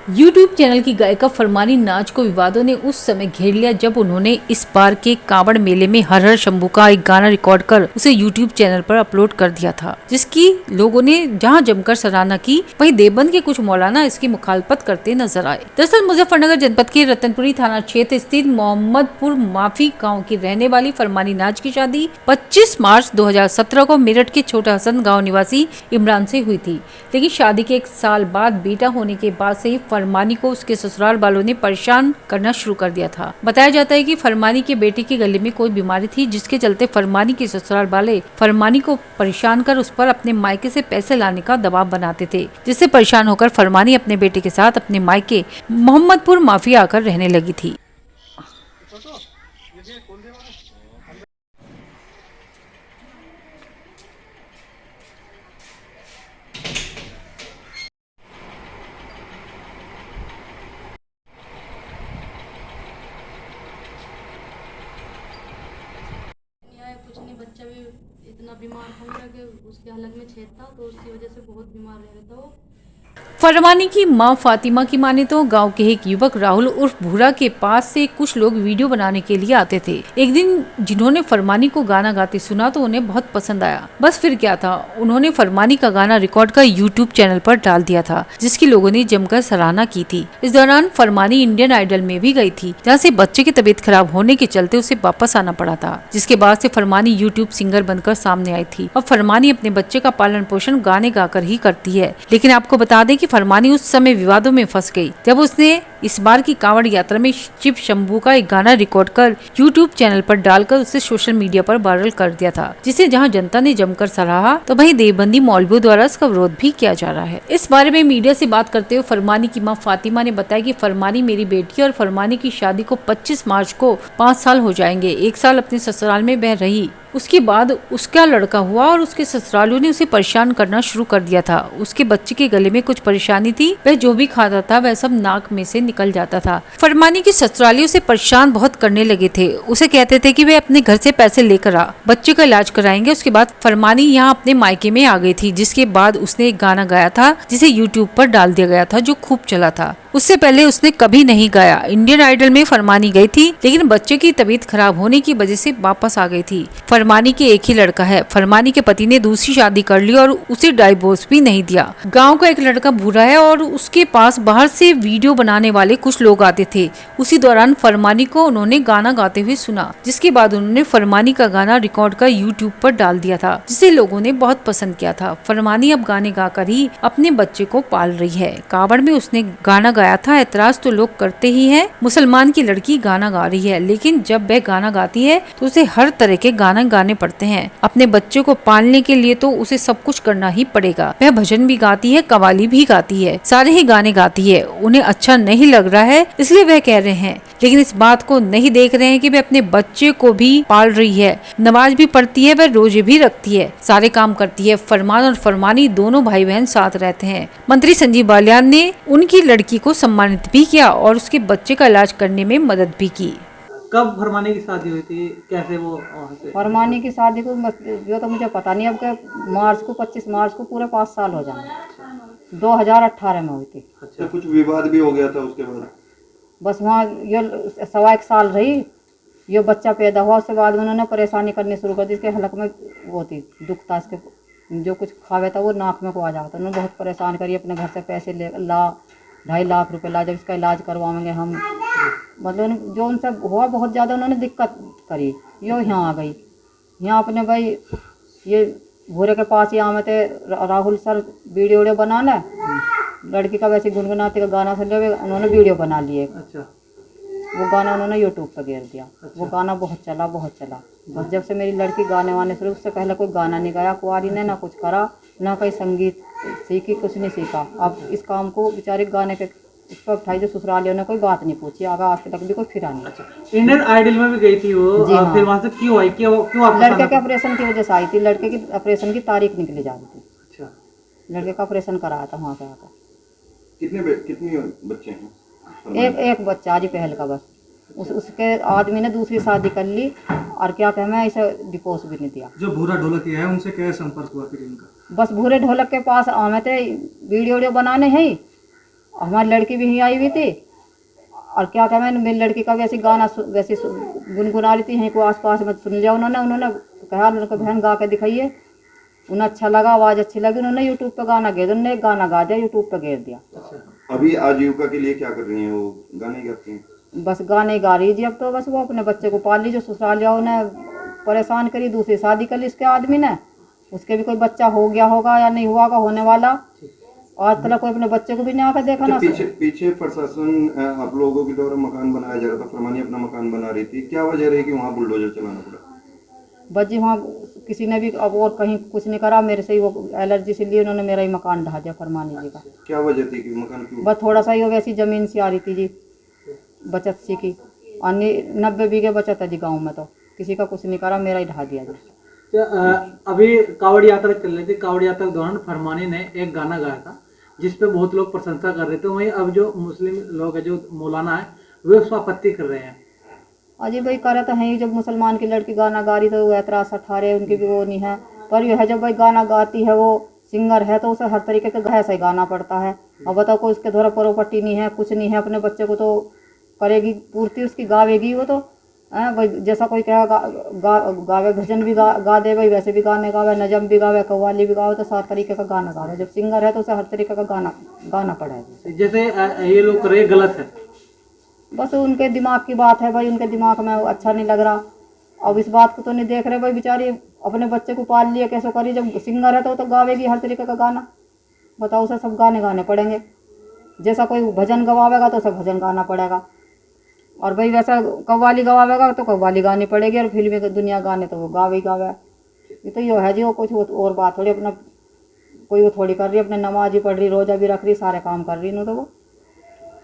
YouTube channel की गायिका फरमानी नाज को विवादों ने उस समय घेर लिया जब उन्होंने इस बार के कांवड़ मेले में हर हर शंभू का एक गाना रिकॉर्ड कर उसे YouTube चैनल पर अपलोड कर दिया था, जिसकी लोगों ने जहां जमकर सराहना की, वहीं देवबंद के कुछ मौलाना इसकी मुखालफत करते नजर आए। दरअसल मुजफ्फरनगर जनपद के रतनपुरी थाना क्षेत्र स्थित मोहम्मदपुर माफी गाँव की रहने वाली फरमानी नाज की शादी 25 मार्च 2017 को मेरठ के छोटा हसन गाँव निवासी इमरान से हुई थी। लेकिन शादी के 1 साल बाद बेटा होने के बाद से फरमानी को उसके ससुराल वालों ने परेशान करना शुरू कर दिया था। बताया जाता है कि फरमानी के बेटे के गले में कोई बीमारी थी, जिसके चलते फरमानी के ससुराल वाले फरमानी को परेशान कर उस पर अपने मायके से पैसे लाने का दबाव बनाते थे, जिससे परेशान होकर फरमानी अपने बेटे के साथ अपने मायके मोहम्मदपुर माफी आकर रहने लगी थी। कुछ नहीं, बच्चा भी इतना बीमार हो गया कि उसके हलक में छेद था, तो उसकी वजह से बहुत बीमार रह रहा था वो। फरमानी की मां फातिमा की माने तो गांव के एक युवक राहुल उर्फ भूरा के पास से कुछ लोग वीडियो बनाने के लिए आते थे। एक दिन जिन्होंने फरमानी को गाना गाते सुना तो उन्हें बहुत पसंद आया। बस फिर क्या था, उन्होंने फरमानी का गाना रिकॉर्ड कर यूट्यूब चैनल पर डाल दिया था, जिसकी लोगों ने जमकर सराहना की थी। इस दौरान फरमानी इंडियन आइडल में भी गई थी, जहाँ से बच्चे की तबीयत खराब होने के चलते उसे वापस आना पड़ा था, जिसके बाद से फरमानी यूट्यूब सिंगर बनकर सामने आई थी। और फरमानी अपने बच्चे का पालन पोषण गाने गाकर ही करती है। लेकिन आपको बता दें कि फरमानी उस समय विवादों में फंस गई जब उसने इस बार की कांवड़ यात्रा में शिव शंभू का एक गाना रिकॉर्ड कर यूट्यूब चैनल पर डालकर उसे सोशल मीडिया पर वायरल कर दिया था, जिसे जहां जनता ने जमकर सराहा तो वहीं देवबंदी मौलवियों द्वारा इसका विरोध भी किया जा रहा है। इस बारे में मीडिया से बात करते हुए फरमानी की मां फातिमा ने बताया कि फरमानी मेरी बेटी और फरमानी की शादी को 25 मार्च को 5 साल हो जाएंगे। 1 साल अपने ससुराल में वह रही, उसके बाद उसका लड़का हुआ और उसके ससुरालियों ने उसे परेशान करना शुरू कर दिया था। उसके बच्चे के गले में कुछ परेशानी थी, वह जो भी खाता था वह सब नाक में से निकल जाता था। फरमानी के ससुरालियों से परेशान बहुत करने लगे थे, उसे कहते थे कि वे अपने घर से पैसे लेकर आ, बच्चे का इलाज कराएंगे। उसके बाद फरमानी यहाँ अपने मायके में आ गई थी, जिसके बाद उसने एक गाना गाया था जिसे यूट्यूब पर डाल दिया गया था, जो खूब चला था। उससे पहले उसने कभी नहीं गाया। इंडियन आइडल में फरमानी गई थी, लेकिन बच्चे की तबीयत खराब होने की वजह से वापस आ गई थी। फरमानी के एक ही लड़का है। फरमानी के पति ने दूसरी शादी कर ली और उसे डाइवोर्स भी नहीं दिया। गांव का एक लड़का भूरा है और उसके पास बाहर से वीडियो बनाने वाले कुछ लोग आते थे। उसी दौरान फरमानी को उन्होंने गाना गाते हुए सुना, जिसके बाद उन्होंने फरमानी का गाना रिकॉर्ड कर यूट्यूब पर डाल दिया था, जिसे लोगों ने बहुत पसंद किया था। फरमानी अब गाने गाकर ही अपने बच्चे को पाल रही है। कांवड़ में उसने गाना गाया था। एतराज तो लोग करते ही है, मुसलमान की लड़की गाना गा रही है, लेकिन जब वह गाना गाती है तो उसे हर तरह के गाना गाने पड़ते हैं। अपने बच्चे को पालने के लिए तो उसे सब कुछ करना ही पड़ेगा। वह भजन भी गाती है, कव्वाली भी गाती है, सारे ही गाने गाती है। उन्हें अच्छा नहीं लग रहा है, इसलिए वह कह रहे हैं, लेकिन इस बात को नहीं देख रहे हैं कि वह अपने बच्चे को भी पाल रही है, नमाज भी पढ़ती है, वह रोजे भी रखती है, सारे काम करती है। फरमान और फरमानी दोनों भाई बहन साथ रहते हैं। मंत्री संजीव बालियान ने उनकी लड़की को सम्मानित भी किया और उसके बच्चे का इलाज करने में मदद भी की। कब फरमानी की शादी हुई थी, कैसे वो फरमानी की शादी को जो तो मुझे पता नहीं, अब के मार्च को 25 मार्च को पूरे 5 साल हो जाए। 2018 में हुई थी। अच्छा, कुछ विवाद भी हो गया था उसके बाद? बस वहाँ ये 1.25 साल रही, ये बच्चा पैदा हुआ, उसके बाद उन्होंने परेशानी करनी शुरू कर दी। इसके हलक में वो थी, दुख था, इसके जो कुछ खावे था वो नाक में को आ जाता। उन्होंने बहुत परेशान करी, अपने घर से पैसे ले ला, 2.5 लाख रुपए ला, जब इसका इलाज करवाएंगे हम, मतलब जो उनसे हुआ बहुत ज़्यादा उन्होंने दिक्कत करी। यो यहाँ आ गई, यहाँ अपने भाई ये भूरे के पास ही आमे थे राहुल सर, वीडियो बनाना लड़की का वैसे गुनगुनाती का गाना सुन ले, उन्होंने वीडियो बना लिए। अच्छा। वो गाना उन्होंने यूट्यूब पर घेर दिया। अच्छा। वो गाना बहुत चला, बहुत चला। बस जब से मेरी लड़की गाने वाने शुरू, उससे पहले कोई गाना नहीं गाया कुआरी ने, ना कुछ करा, ना कहीं संगीत सीखी, कुछ नहीं सीखा। अब इस काम को बेचारे गाने के इस पर उठाई, जो ससुरालियों ने कोई बात नहीं पूछी, आगे आज तक भी कोई फिरा नहीं। अच्छा, इंडियन आइडल में भी गई थी वो। जी हाँ। फिर वहाँ से क्यों आई, क्यों लड़के के ऑपरेशन की वजह से आई थी। लड़के की ऑपरेशन की तारीख निकली जा रही थी। अच्छा। लड़के का ऑपरेशन कराया था वहाँ पे आकर। कितने बच्चे हैं? एक बच्चा जी पहल का, बस उसके आदमी ने दूसरी शादी कर ली और क्या कहें, मैं इसे डिपोज भी नहीं दिया। जो भूरा ढोलक है उनसे क्या संपर्क हुआ फिर इनका? बस भूरे ढोलक के पास आमे थे वीडियो बनाने हैं, हमारी लड़की भी यहीं आई हुई थी, और क्या कहा, मैंने मेरी लड़की का वैसे गाना वैसे गुनगुना रही थी, यहीं को आसपास में सुन लिया उन्होंने कहा उनको बहन गा के दिखाइए। उन्हें अच्छा लगा, आवाज़ अच्छी लगी, उन्होंने यूट्यूब पे गाना गा दिया, उन्होंने एक गाना गा दिया, यूट्यूब पे घेर दिया। अभी आजीविका के लिए क्या कर रही हैं वो? गाने गाती हैं? बस गाने गा रही जी अब तो। बस वो अपने बच्चे को पाल ली, जो ससुराल जाओ उन्हें परेशान करी, दूसरी शादी कर ली इसके आदमी ने, उसके भी कोई बच्चा हो गया होगा या नहीं हुआ होने वाला, आज तक कोई अपने बच्चे को भी नहीं आकर देखा ना। पीछे प्रशासन आप लोगों के द्वारा मकान बनाया जा रहा था, फरमानी अपना मकान बना रही थी, क्या वजह रही कि वहाँ बुलडोजर चलाना पड़ा? बस जी वहाँ किसी ने भी अब और कहीं कुछ नहीं करा, मेरे से ही वो एलर्जी से लिए उन्होंने मेरा ही मकान ढा दिया फरमानी जी का। क्या वजह थी कि मकान क्यों? बस थोड़ा सा ही वैसी ज़मीन सी आ रही थी जी, बचत सी की, और 90 बीघे बचत है जी गाँव में, तो किसी का कुछ नहीं करा, मेरा ही ढा दिया जी। अभी कावड़ यात्रा चल रही थी, कावड़ यात्रा के दौरान फरमानी ने एक गाना गाया था जिसपे बहुत लोग प्रशंसा कर रहे थे, वहीं अब जो मुस्लिम लोग हैं, जो मौलाना है, वे उस पर आपत्ति कर रहे हैं। अजी भाई करा तो है ही, जब मुसलमान की लड़की गाना गा रही तो वो एतराज़ उठा रहे, उनकी भी वो नहीं है, पर यह है जब भाई गाना गाती है, वो सिंगर है, तो उसे हर तरीके का ऐसा ही गाना पड़ता है। अब बताओ कोई उसके द्वारा प्रॉपर्टी नहीं है, कुछ नहीं है, अपने बच्चे को तो करेगी पूर्ति, उसकी गावेगी वो तो भाई, जैसा कोई कहेगा गावे, भजन भी गा दे भाई, वैसे भी गाने गावे, नजम भी गावे, कव्वाली भी गावे, तो सात तरीके का गाना गावे। जब सिंगर है तो उसे हर तरीके का गाना पड़ेगा। जैसे ये लोग कर रहे गलत है, बस उनके दिमाग की बात है भाई, उनके दिमाग में अच्छा नहीं लग रहा। अब इस बात को तो नहीं देख रहे भाई, बेचारी अपने बच्चे को पाल लिया, कैसे करी, जब सिंगर है तो गावेगी हर तरीके का गाना। बताओ उसे सब गाने गाने पड़ेंगे, जैसा कोई भजन गवावेगा तो उसे भजन गाना पड़ेगा, और भाई वैसा कव्वाली गवावेगा तो कव्वाली गानी पड़ेगी, और फिल्मी दुनिया गाने तो वो गावे ही गावे। ये तो यो है जी, वो कुछ और बात थोड़ी, अपना कोई वो थोड़ी कर रही है, अपने नमाज ही पढ़ रही, रोजा भी रख रही, सारे काम कर रही न, तो वो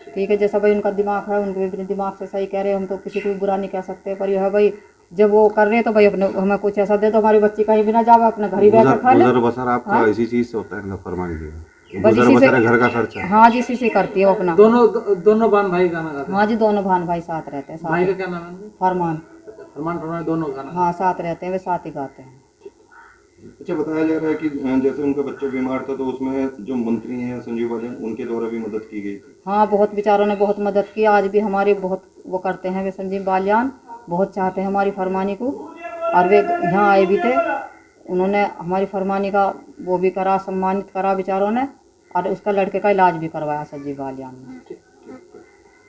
ठीक है, जैसा भाई उनका दिमाग है, उनके अपने दिमाग से सही कह रहे हैं, हम तो किसी को भी बुरा नहीं कह सकते, पर यह है भाई जब वो कर रहे हैं तो भाई अपने हमें कुछ ऐसा दे तो हमारी बच्ची कहीं भी ना जावे, अपने घर ही बैठ खा ले। गुजर बसर आपका इसी चीज से होता है, फरमान दिया बस गुजर इसी बसर से, घर का खर्चा। हाँ जी, इसी से करती है वो अपना। दोनों बहन भाई गाना गाते हैं? हाँ जी, दोनों बहन भाई साथ रहते हैं। भाई का क्या नाम है? फरमान। फरमान दोनों गाना? हाँ, साथ रहते हैं, वे साथ ही गाते हैं। अच्छा, बताया जा रहा है कि जैसे उनका बच्चा बीमार था तो उसमें जो मंत्री हैं संजीव बालियान, उनके द्वारा भी मदद की गई थी। हाँ, बहुत बेचारों ने बहुत मदद की, आज भी हमारी बहुत वो करते हैं, वे संजीव बालियान बहुत चाहते हैं हमारी फरमानी को, और वे यहाँ आए भी थे, उन्होंने हमारी फरमानी का वो भी करा, सम्मानित करा बेचारों ने, और उसका लड़के का इलाज भी करवाया संजीव बालियान ने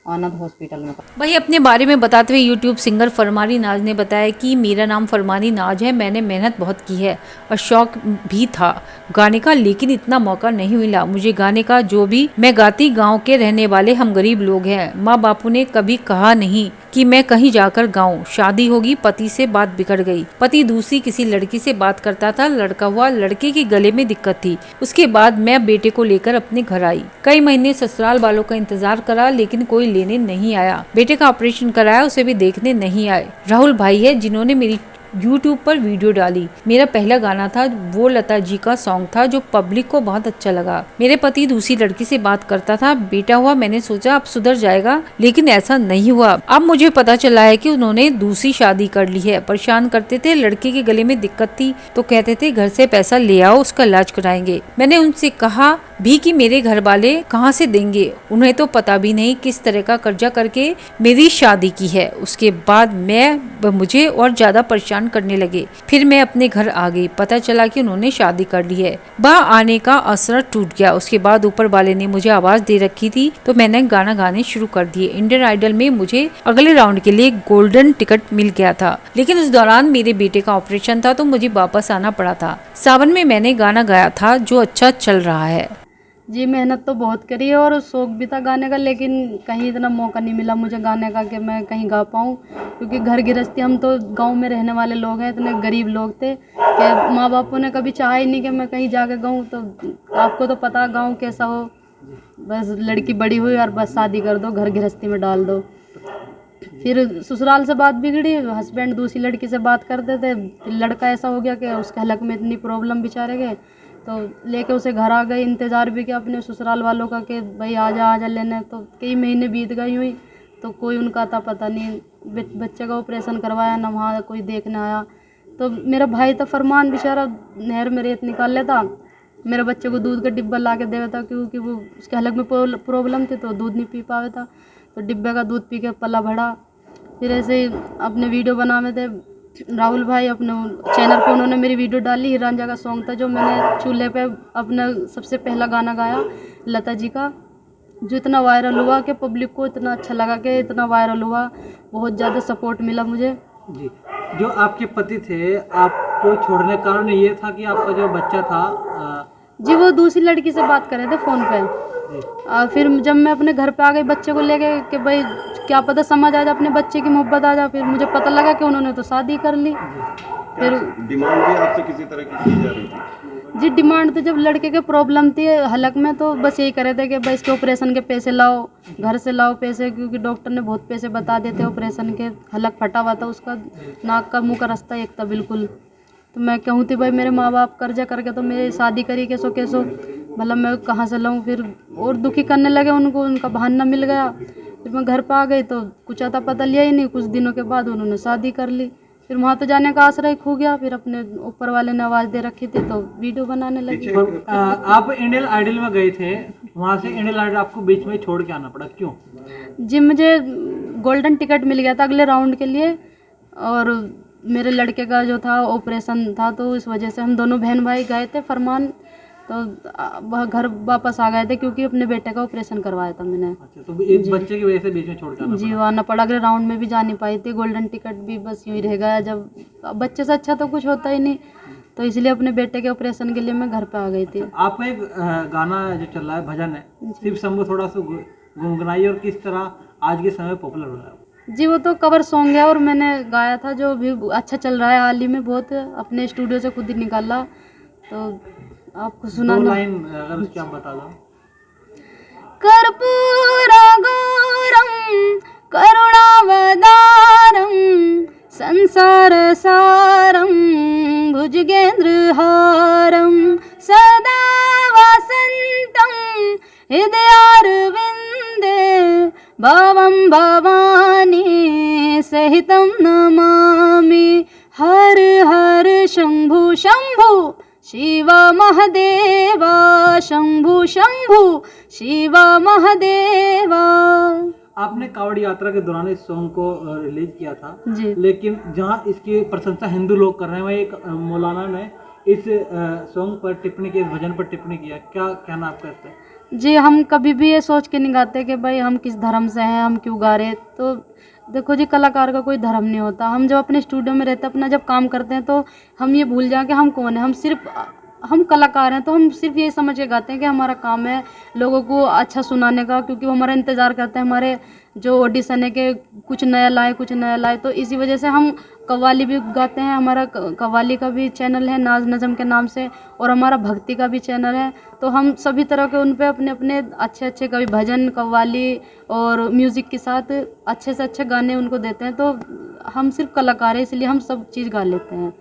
आनंद हॉस्पिटल में। वही अपने बारे में बताते हुए यूट्यूब सिंगर फरमानी नाज ने बताया कि मेरा नाम फरमानी नाज है, मैंने मेहनत बहुत की है और शौक भी था गाने का, लेकिन इतना मौका नहीं मिला मुझे गाने का। जो भी मैं गाती, गांव के रहने वाले हम गरीब लोग हैं। माँ बापू ने कभी कहा नहीं कि मैं कहीं जाकर गाऊं। शादी होगी, पति से बात बिगड़ गई, पति दूसरी किसी लड़की से बात करता था, लड़का हुआ, लड़के के गले में दिक्कत थी। उसके बाद मैं बेटे को लेकर अपने घर आई। कई महीने ससुराल वालों का इंतजार करा, लेकिन कोई लेने नहीं आया। बेटे का ऑपरेशन कराया, उसे भी देखने नहीं आए। राहुल भाई है जिन्होंने मेरी YouTube पर वीडियो डाली। मेरा पहला गाना था, वो लता जी का सॉन्ग था जो पब्लिक को बहुत अच्छा लगा। मेरे पति दूसरी लड़की से बात करता था, बेटा हुआ, मैंने सोचा अब सुधर जाएगा, लेकिन ऐसा नहीं हुआ। अब मुझे पता चला है कि उन्होंने दूसरी शादी कर ली है। परेशान करते थे, लड़के के गले में दिक्कत थी तो कहते थे घर से पैसा ले आओ, उसका इलाज कराएंगे। मैंने उनसे कहा भी कि मेरे घर वाले कहाँ से देंगे, उन्हें तो पता भी नहीं किस तरह का कर्जा करके मेरी शादी की है। उसके बाद मुझे और ज्यादा परेशान करने लगे। फिर मैं अपने घर आ गई, पता चला कि उन्होंने शादी कर ली है। वहाँ आने का असर टूट गया। उसके बाद ऊपर वाले ने मुझे आवाज दे रखी थी तो मैंने गाना गाने शुरू कर दिए। इंडियन आइडल में मुझे अगले राउंड के लिए गोल्डन टिकट मिल गया था, लेकिन उस दौरान मेरे बेटे का ऑपरेशन था तो मुझे वापस आना पड़ा था। सावन में मैंने गाना गाया था जो अच्छा चल रहा है। जी, मेहनत तो बहुत करी है और शौक भी था गाने का, लेकिन कहीं इतना मौका नहीं मिला मुझे गाने का कि मैं कहीं गा पाऊँ, क्योंकि घर गृहस्थी, हम तो गांव में रहने वाले लोग हैं, इतने गरीब लोग थे कि माँ बापों ने कभी चाहा ही नहीं कि मैं कहीं जाके गाऊँ। तो आपको तो पता गाँव कैसा हो, बस लड़की बड़ी हुई और बस शादी कर दो, घर गृहस्थी में डाल दो। फिर ससुराल से बात बिगड़ी, हस्बैंड दूसरी लड़की से बात करते थे, लड़का ऐसा हो गया कि उसके हलक में इतनी प्रॉब्लम बेचारे गए, तो लेके उसे घर आ गए। इंतज़ार भी किया अपने ससुराल वालों का कि भाई आ जा लेने, तो कई महीने बीत गई हुई तो कोई उनका था पता नहीं। बच्चे का ऑपरेशन करवाया ना, वहाँ कोई देखने आया। तो मेरा भाई था फरमान, बेचारा नहर में रेत निकाल लेता, मेरे बच्चे को दूध का डिब्बा ला के देवे था, क्योंकि वो उसके हलक में प्रॉब्लम थी तो दूध नहीं पी पावे था, तो डिब्बे का दूध पी के पला भरा। फिर ऐसे ही अपने वीडियो बनावे थे राहुल भाई, अपने चैनल पे उन्होंने मेरी वीडियो डाली। हिरांजा का सॉन्ग था जो मैंने चूल्हे पे अपना सबसे पहला गाना गाया लता जी का, जो इतना वायरल हुआ कि पब्लिक को इतना अच्छा लगा कि इतना वायरल हुआ, बहुत ज़्यादा सपोर्ट मिला मुझे। जी, जो आपके पति थे आपको छोड़ने का कारण ये था कि आपका जो बच्चा था जी वो दूसरी लड़की से बात कर रहे थे फ़ोन पे। फिर जब मैं अपने घर पे आ गई बच्चे को लेके कि भाई क्या पता समझ आ जा, अपने बच्चे की मोहब्बत आ जा, फिर मुझे पता लगा कि उन्होंने तो शादी कर ली। फिर डिमांड भी आपसे किसी तरह की जा रही थी? जी डिमांड तो जब लड़के के प्रॉब्लम थी हलक में तो बस यही करे थे कि भाई इसके ऑपरेशन के पैसे लाओ, घर से लाओ पैसे, क्योंकि डॉक्टर ने बहुत पैसे बता देते ऑपरेशन के। हलक फटा हुआ था उसका, नाक का मुंह का रास्ता एक था बिल्कुल। तो मैं कहूँ थी भाई मेरे माँ बाप कर्जा करके तो मेरी शादी करी कैसो कैसो, मतलब मैं कहाँ से लाऊँ। फिर और दुखी करने लगे उनको, उनका बहाना मिल गया। फिर मैं घर पर आ गई तो कुछ आता पता लिया ही नहीं। कुछ दिनों के बाद उन्होंने शादी कर ली। फिर वहाँ तो जाने का आश्रय खो गया। फिर अपने ऊपर वाले ने आवाज़ दे रखी थी तो वीडियो बनाने लगी। आप इंडियन आइडल में गए थे, वहाँ से इंडियन आइडल आपको बीच में छोड़ के आना पड़ा, क्यों? जी मुझे गोल्डन टिकट मिल गया था अगले राउंड के लिए, और मेरे लड़के का जो था ऑपरेशन था, तो इस वजह से हम दोनों बहन भाई गए थे फरमान, तो घर वापस आ गए थे क्योंकि अपने बेटे का ऑपरेशन करवाया था मैंने। अच्छा, तो एक बच्चे की वजह से बीच में छोड़ के आना जी आना पड़ा। अगले राउंड में भी जा नहीं पाई थी, गोल्डन टिकट भी बस यूँ ही रह गया। जब बच्चे से अच्छा तो कुछ होता ही नहीं, तो इसलिए अपने बेटे के ऑपरेशन के लिए मैं घर पे आ गई थी। आपका एक गाना जो चल रहा है भजन है, शिव शंभू, थोड़ा सा गुनगुनाइए और किस तरह आज के समय पॉपुलर हो रहा है? जी वो तो कवर सॉन्ग है और मैंने गाया था, जो भी अच्छा चल रहा है हाल ही में बहुत, अपने स्टूडियो से खुद ही निकाला, तो आपको दो सुनाना। लाइन अगर उसकी आप बता दो। कर्पूरगौरं करुणावतारं संसारसारं भुजगेन्द्रहारं सदा वसन्तं हृदयारविन्दे भवं भवानी सहितं नमामि। हर हर शंभु शंभु शिव महादेवा, शंभु शंभु शिव महादेवा। आपने कावड़ यात्रा के दौरान इस सॉन्ग को रिलीज किया था जी। लेकिन जहां इसकी प्रशंसा हिंदू लोग कर रहे हैं, वहीं एक मौलाना ने इस सॉन्ग पर टिप्पणी की, इस भजन पर टिप्पणी किया, क्या कहना आपका इस पर? जी हम कभी भी ये सोच के नहीं गाते कि भाई हम किस धर्म से हैं, हम क्यों गा रहे। तो देखो जी कलाकार का कोई धर्म नहीं होता। हम जब अपने स्टूडियो में रहते हैं, अपना जब काम करते हैं, तो हम ये भूल जाएं कि हम कौन है। हम कलाकार हैं, तो हम सिर्फ यही समझ के गाते हैं कि हमारा काम है लोगों को अच्छा सुनाने का, क्योंकि वो हमारा इंतज़ार करते हैं हमारे जो ऑडिशन है कि कुछ नया लाए, कुछ नया लाए। तो इसी वजह से हम कव्वाली भी गाते हैं, हमारा कव्वाली का भी चैनल है नाज नज़म के नाम से, और हमारा भक्ति का भी चैनल है। तो हम सभी तरह के उन पे अपने अपने अच्छे अच्छे कभी भजन, कव्वाली और म्यूज़िक के साथ अच्छे से अच्छे गाने उनको देते हैं। तो हम सिर्फ कलाकार हैं, इसलिए हम सब चीज़ गा लेते हैं।